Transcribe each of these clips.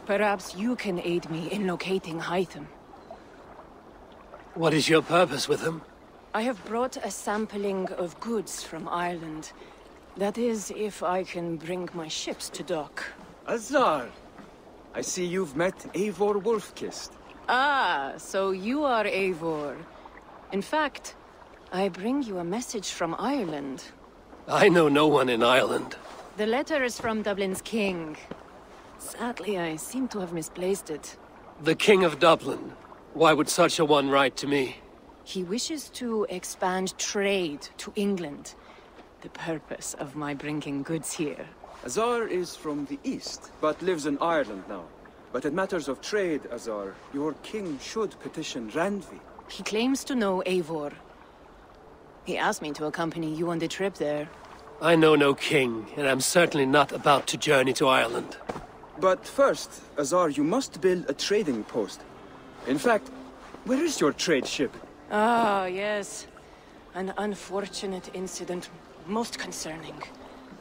Perhaps you can aid me in locating Hytham. What is your purpose with him? I have brought a sampling of goods from Ireland. That is, if I can bring my ships to dock. Azar! I see you've met Eivor Wolfkist. Ah, so you are Eivor. In fact, I bring you a message from Ireland. I know no one in Ireland. The letter is from Dublin's king. Sadly, I seem to have misplaced it. The King of Dublin. Why would such a one write to me? He wishes to expand trade to England. The purpose of my bringing goods here. Azar is from the east, but lives in Ireland now. But in matters of trade, Azar, your king should petition Randvi. He claims to know Eivor. He asked me to accompany you on the trip there. I know no king, and I'm certainly not about to journey to Ireland. But first, Azar, you must build a trading post. In fact, where is your trade ship? Ah, yes. An unfortunate incident, most concerning.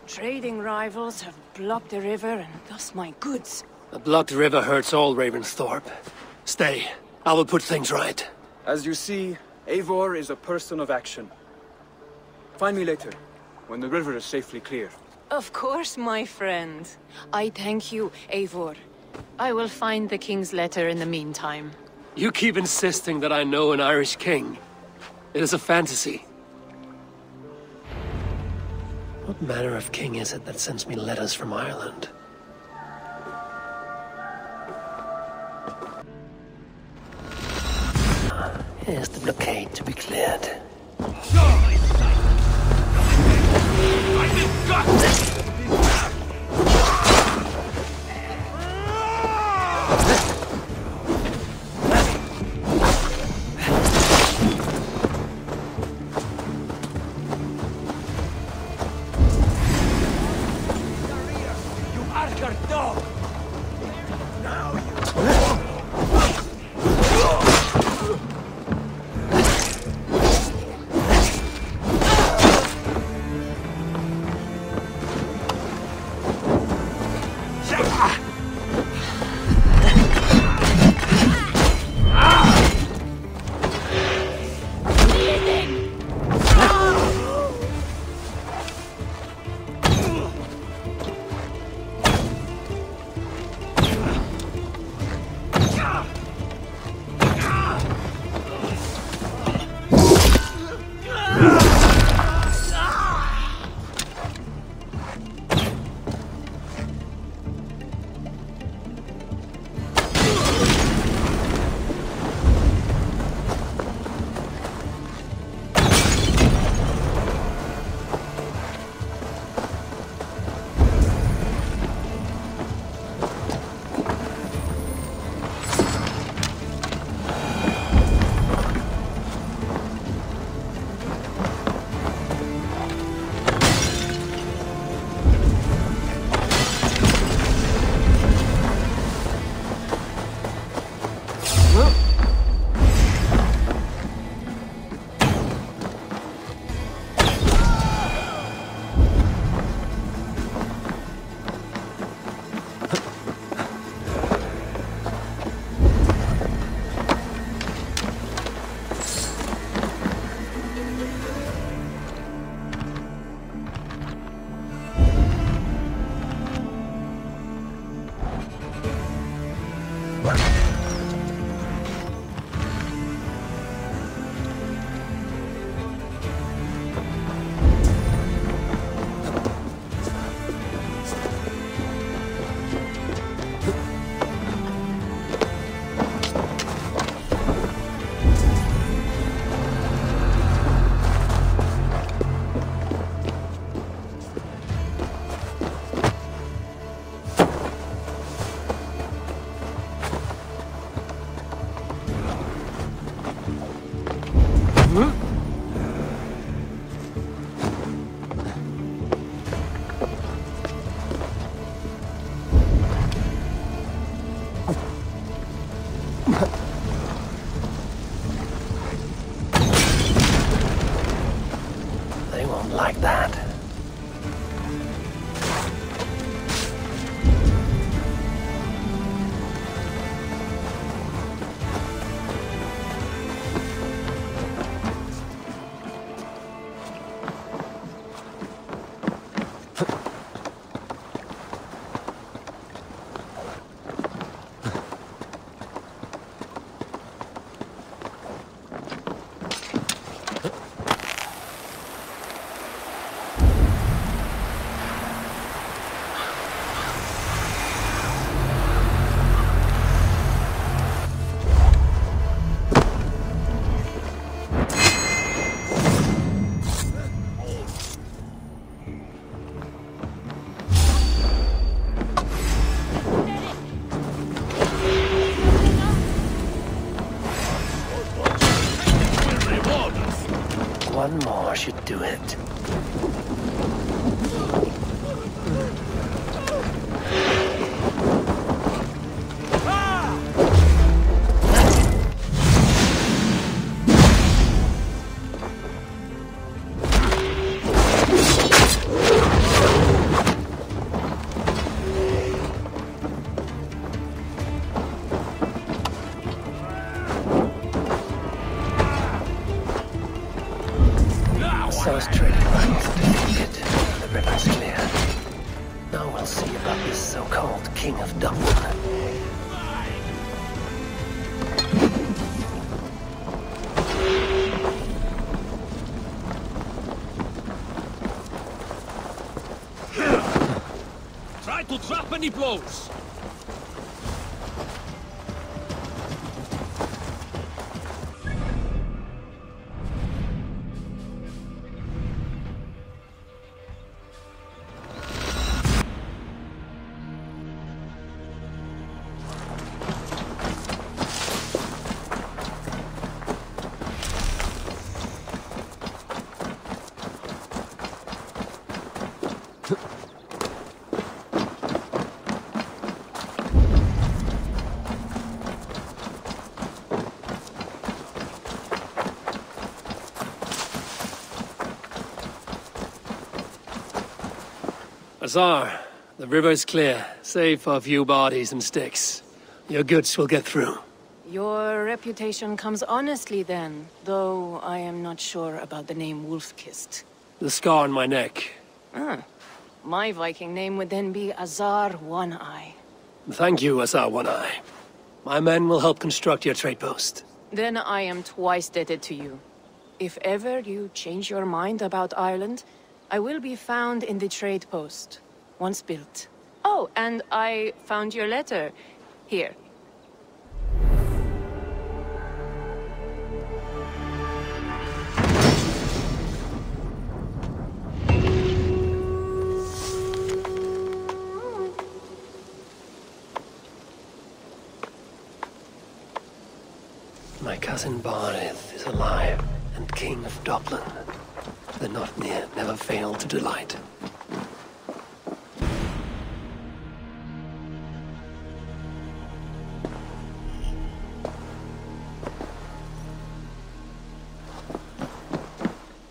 Trading rivals have blocked the river, and thus my goods. A blocked river hurts all Ravensthorpe. Stay. I will put things right. As you see, Eivor is a person of action. Find me later, when the river is safely clear. Of course, my friend. I thank you, Eivor. I will find the king's letter in the meantime. You keep insisting that I know an Irish king. It is a fantasy. What manner of king is it that sends me letters from Ireland? Here's the blockade to be cleared. those trading rights defeated. The river's clear. Now we'll see about this so-called King of Dublin. Try to trap any blows! Azar, the river is clear, save for a few bodies and sticks. Your goods will get through. Your reputation comes honestly then, though I am not sure about the name Wolf-Kissed. The scar on my neck. Ah, my Viking name would then be Azar One-Eye. Thank you, Azar One-Eye. My men will help construct your trade post. Then I am twice indebted to you. If ever you change your mind about Ireland, I will be found in the trade post, once built. Oh, and I found your letter. Here. My cousin Barith is alive and King of Dublin. The Nothnir never failed to delight.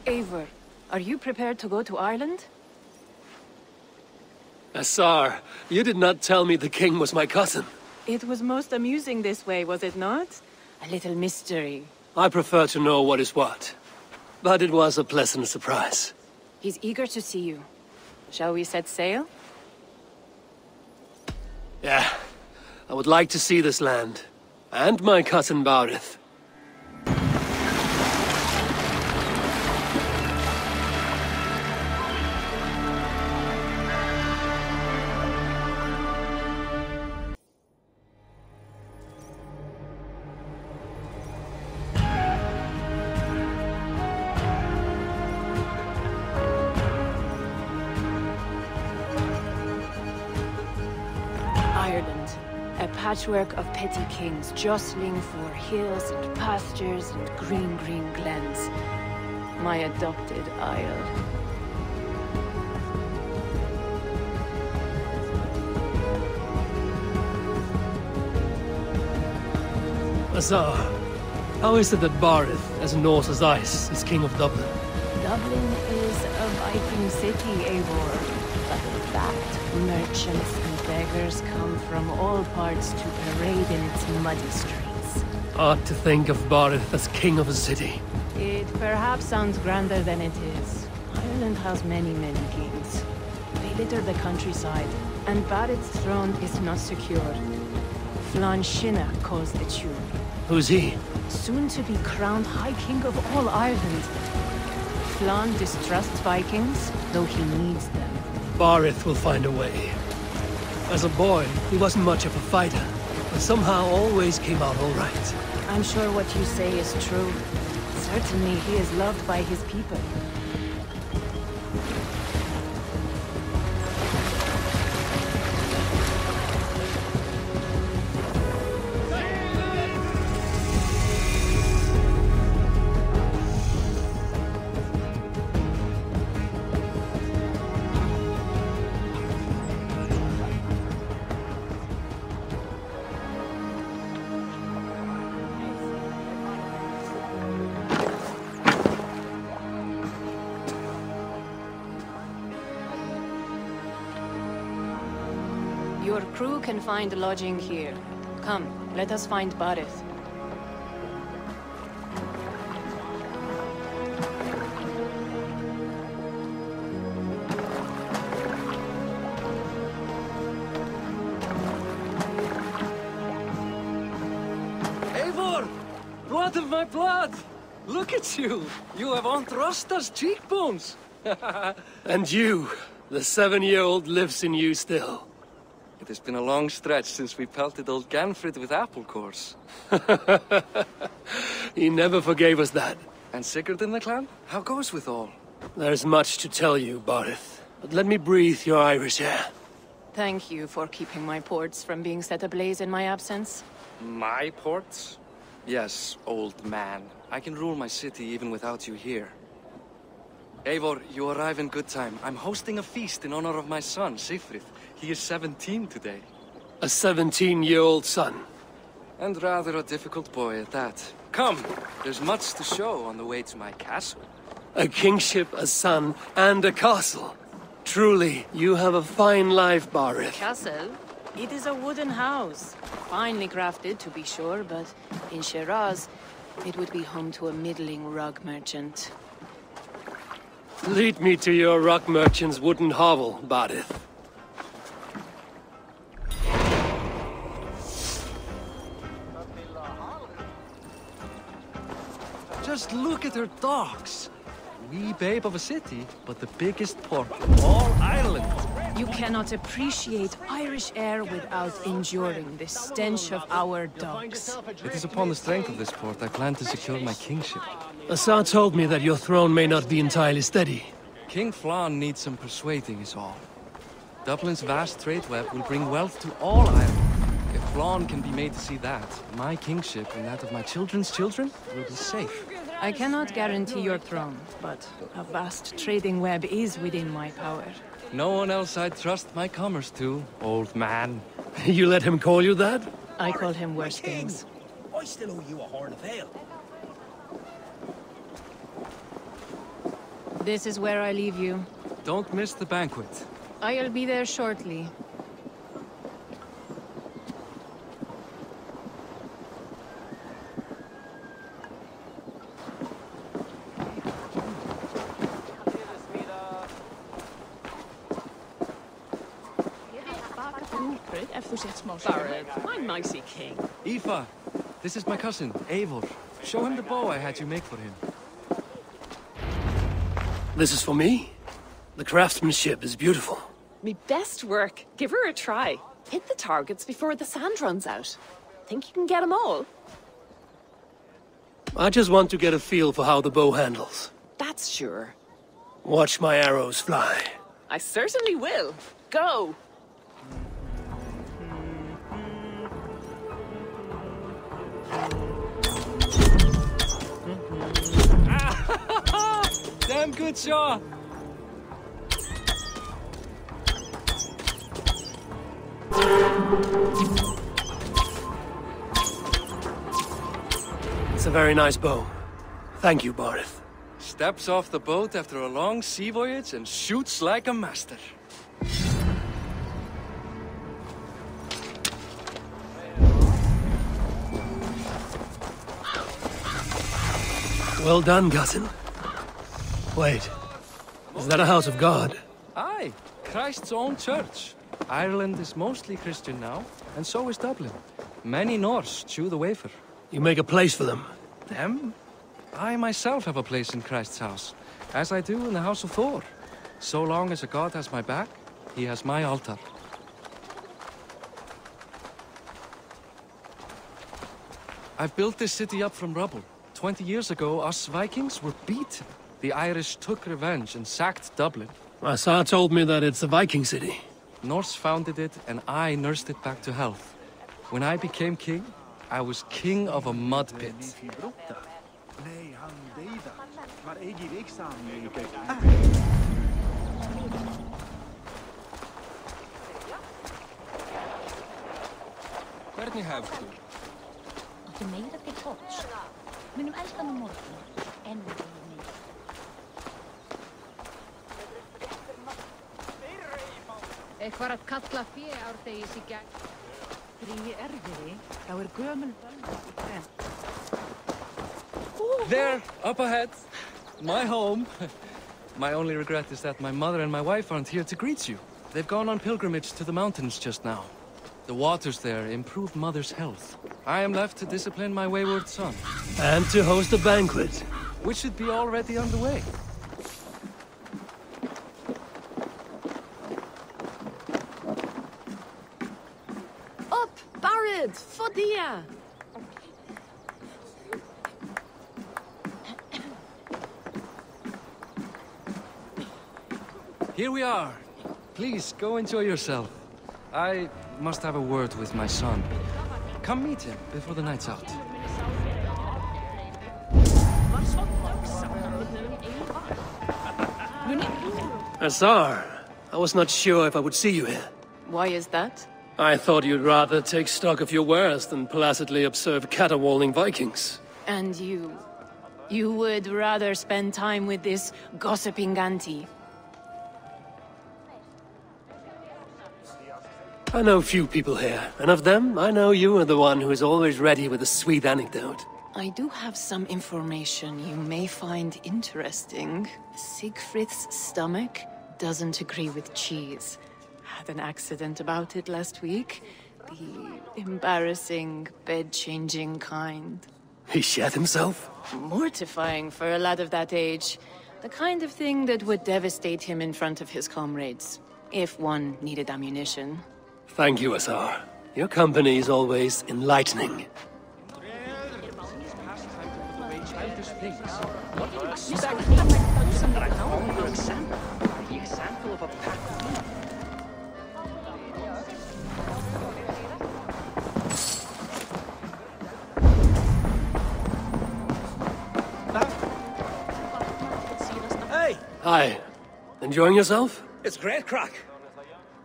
Eivor, are you prepared to go to Ireland? Azar, you did not tell me the king was my cousin. It was most amusing this way, was it not? A little mystery. I prefer to know what is what. But it was a pleasant surprise. He's eager to see you. Shall we set sail? Yeah. I would like to see this land. And my cousin Barith. Ireland, a patchwork of petty kings jostling for hills and pastures and green glens. My adopted isle. Azar, how is it that Barith, as Norse as ice, is king of Dublin? Dublin is a Viking city, Eivor. But in fact, merchants and beggars come from all parts to parade in its muddy streets. Odd to think of Barith as king of a city. It perhaps sounds grander than it is. Ireland has many kings. They litter the countryside, and Barith's throne is not secure. Flann Sinna calls the tune. Who's he? Soon to be crowned High King of all Ireland. Flann distrusts Vikings, though he needs them. Barith will find a way. As a boy, he wasn't much of a fighter, but somehow always came out all right. I'm sure what you say is true. Certainly he is loved by his people. Your crew can find lodging here. Come, let us find Barith. Blood of my blood! Look at you! You have Aunt Rosta's cheekbones! And you, the 7-year-old lives in you still. It has been a long stretch since we pelted old Ganfrid with apple cores. He never forgave us that. And Sigurd in the clan? How goes with all? There's much to tell you, Barith. But let me breathe your Irish air. Thank you for keeping my ports from being set ablaze in my absence. My ports? Yes, old man. I can rule my city even without you here. Eivor, you arrive in good time. I'm hosting a feast in honor of my son, Sigfrid. He is 17 today. A 17-year-old son. And rather a difficult boy at that. Come, there's much to show on the way to my castle. A kingship, a son, and a castle. Truly, you have a fine life, Barith. Castle? It is a wooden house. Finely crafted, to be sure, but in Shiraz, it would be home to a middling rug merchant. Lead me to your rock merchant's wooden hovel, Barith. Just look at her docks. Wee babe of a city, but the biggest port in all Ireland. You cannot appreciate Irish air without enduring the stench of our docks. It is upon the strength of this port I plan to secure my kingship. Assar told me that your throne may not be entirely steady. King Flann needs some persuading is all. Dublin's vast trade web will bring wealth to all Ireland. If Flann can be made to see that, my kingship and that of my children's children will be safe. I cannot guarantee your throne, but a vast trading web is within my power. No one else I'd trust my commerce to, old man. You let him call you that? I call him worse things. I still owe you a horn of ale. This is where I leave you. Don't miss the banquet. I'll be there shortly. Barrett, I'm Nicey King. Aoife, this is my cousin, Eivor. Show him the bow I had you make for him. This is for me? The craftsmanship is beautiful. Me best work. Give her a try. Hit the targets before the sand runs out. Think you can get them all? I just want to get a feel for how the bow handles. That's sure. Watch my arrows fly. I certainly will. Go! Damn good shot! It's a very nice bow. Thank you, Barith. Steps off the boat after a long sea voyage and shoots like a master. Well done, cousin. Wait, is that a house of God? Aye, Christ's own church. Ireland is mostly Christian now, and so is Dublin. Many Norse chew the wafer. You make a place for them. Them? I myself have a place in Christ's house, as I do in the house of Thor. So long as a god has my back, he has my altar. I've built this city up from rubble. 20 years ago, us Vikings were beaten. The Irish took revenge and sacked Dublin. Assar told me that it's a Viking city. Norse founded it, and I nursed it back to health. When I became king, I was king of a mud pit. Hvernig hefðu? Áttu meira til hots. Munum elda nú morgun. En við erum meira. Eitthvað að kalla árdegis í gegn. Í erfiði, þá gömul bölva í þrennt. There, up ahead. My home. My only regret is that my mother and my wife aren't here to greet you. They've gone on pilgrimage to the mountains just now. The waters there improve Mother's health. I am left to discipline my wayward son. And to host a banquet. Which should be already underway. Up, Barid, Fodia! Here we are. Please, go enjoy yourself. I must have a word with my son. Come meet him before the night's out. Azar, I was not sure if I would see you here. Why is that? I thought you'd rather take stock of your wares than placidly observe caterwauling Vikings. And you... you would rather spend time with this gossiping auntie? I know few people here, and of them, I know you are the one who is always ready with a sweet anecdote. I do have some information you may find interesting. Siegfried's stomach doesn't agree with cheese. Had an accident about it last week. The embarrassing, bed-changing kind. He shat himself? Mortifying for a lad of that age. The kind of thing that would devastate him in front of his comrades. If one needed ammunition. Thank you, Azar. Your company is always enlightening. Hey! Hi. Enjoying yourself? It's great crack.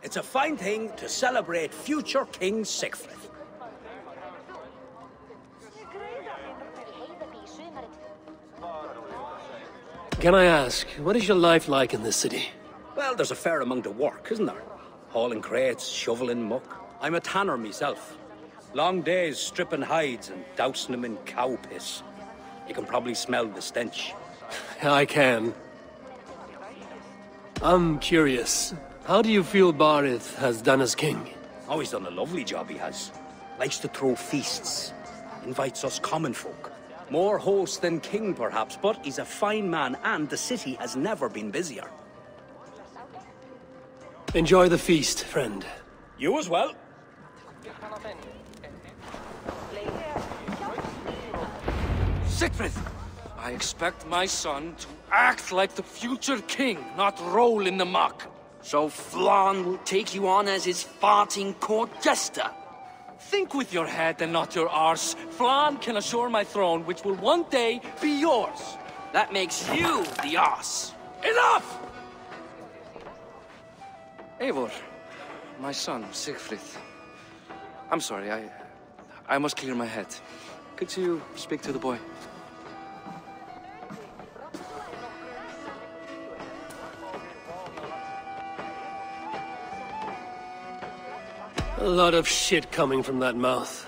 It's a fine thing to celebrate future King Siegfried. Can I ask, what is your life like in this city? Well, there's a fair amount of work, isn't there? Hauling crates, shoveling muck. I'm a tanner myself. Long days stripping hides and dousing them in cow piss. You can probably smell the stench. I can. I'm curious. How do you feel Barith has done as king? Oh, he's done a lovely job, he has. Likes to throw feasts. Invites us common folk. More host than king, perhaps, but he's a fine man, and the city has never been busier. Enjoy the feast, friend. You as well. Siegfried! I expect my son to act like the future king, not roll in the muck. So Flann will take you on as his farting court jester? Think with your head and not your arse. Flann can assure my throne, which will one day be yours. That makes you the arse. Enough! Eivor, my son, Siegfried. I'm sorry, I must clear my head. Could you speak to the boy? A lot of shit coming from that mouth.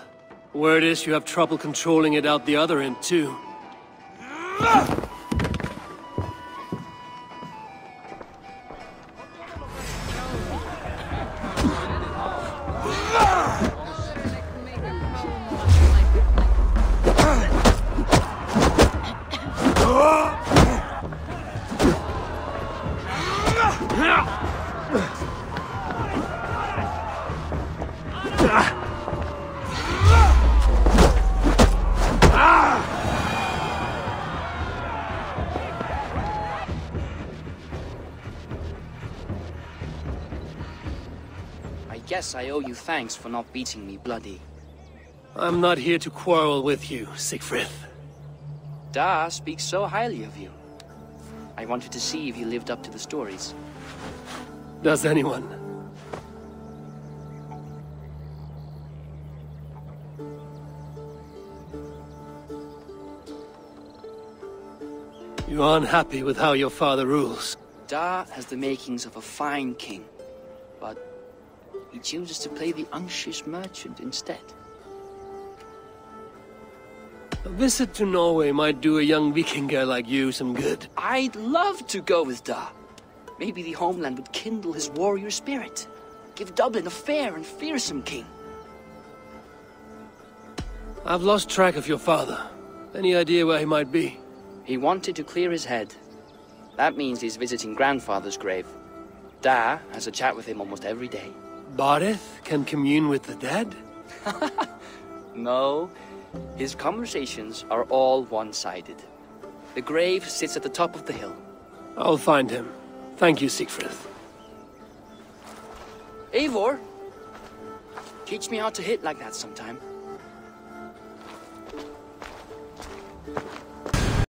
Word is you have trouble controlling it out the other end, too. Guess I owe you thanks for not beating me bloody. I'm not here to quarrel with you, Siegfried. Da speaks so highly of you. I wanted to see if you lived up to the stories. Does anyone? You are unhappy with how your father rules? Da has the makings of a fine king, but he chooses to play the unctuous merchant instead. A visit to Norway might do a young Viking girl like you some good. I'd love to go with Da. Maybe the homeland would kindle his warrior spirit. Give Dublin a fair and fearsome king. I've lost track of your father. Any idea where he might be? He wanted to clear his head. That means he's visiting grandfather's grave. Da has a chat with him almost every day. Barith can commune with the dead? No, his conversations are all one-sided. The grave sits at the top of the hill. I'll find him. Thank you, Siegfried. Eivor, teach me how to hit like that sometime.